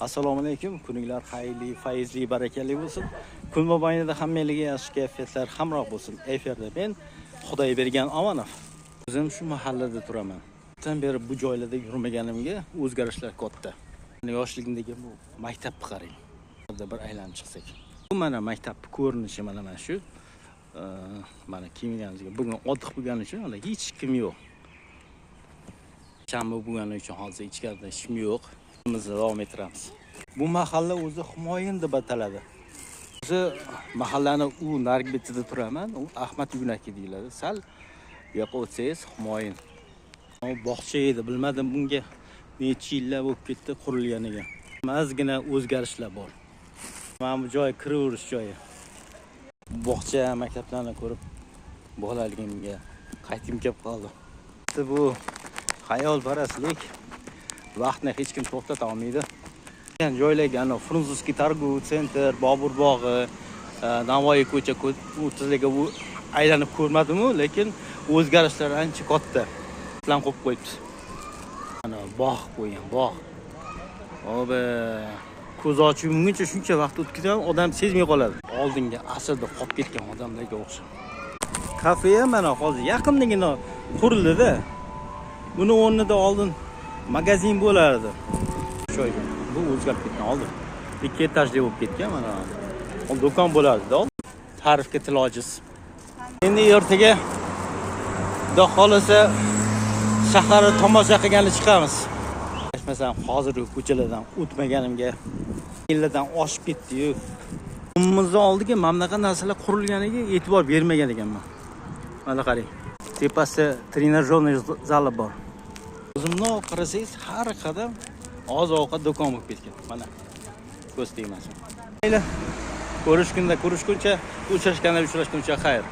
Assalomu alaykum. Kuninglar xayrli, fayzli, barakali bo'lsin. Kun mobaynida hammangizga yaxshi kayfiyatlar hamroh bo'lsin. Efirda men Xudoybergan Omonov. O'zim shu mahallada turaman. Tan beri bu joylarda yurmaganimga o'zgarishlar katta. Yoshligimdagi bu maktabni qarang. Burada bir aylanib chiqsak. Bu mana maktab ko'rinishi mana shu. Mana kiyimganimizga bugun otiq bo'lgani uchun hali hech kim yo'q. Shanba bo'lgani uchun hozir ichkarida hech kim yo'q. Biz davom ettiramiz. Bu mahalla o'zi Humoyin deb ataladi. O'zi mahallani u narigi betida turaman. U Ahmad Yunaki deyiladi. Sal bu yoqqa o'tsangiz Humoyin. O bog'cha edi, bilmadim bunga necha yillar bo'lib ketdi qurilganiga. Ozgina o'zgarishlar bor. Mana bu joy kiraverish joyi. Bog'cha, maktablarni ko'rib bolaligimga qaytib kelib qoldi. Bu xayolparastlik vaqtni hech kim to'xtata olmaydi. Joylarga Frunzovskiy торговый центр, Bobur bog'i, Navoiy ko'cha o'rtasiga bu aylanib ko'rmadim-ku, lekin o'zgarishlar ancha katta. Plan qo'yib qo'yibdi. Mana bog' qo'ygan, bog'. Oba, ko'z ochib yumguncha shuncha vaqt o'tkazgan odam sezmay qoladi. Oldinga asrda qolib ketgan odamlarga o'xshab. Kafe mana hozir yaqindagina qurildi-da. Buni o'rnida oldin magazin bo'lardi. Shoy, bu o'zgarib ketgan oldin. Ikki etajli bo'lib ketgan mana. Do'kon bo'lardi-da. Tarifga til ojiz. Endi ertaga xudo xolasa shaharni tomosha qilgani chiqamiz. Masalan, hozirgi ko'chalardan o'tmaganimga yillardan oshib ketdi-yu. Umumizni oldiga mamlakat narsalar qurilganiga e'tibor bermagan ekanman. Mana qarang. Tepasi trenajyorniy zali bor. O'zimni qarasangiz har qadam oziq-ovqat do'kon bo'lib ketgan. Mana ko'z tegmasin. Mayli, ko'rishguncha, uchrashganda uchrashguncha xayr.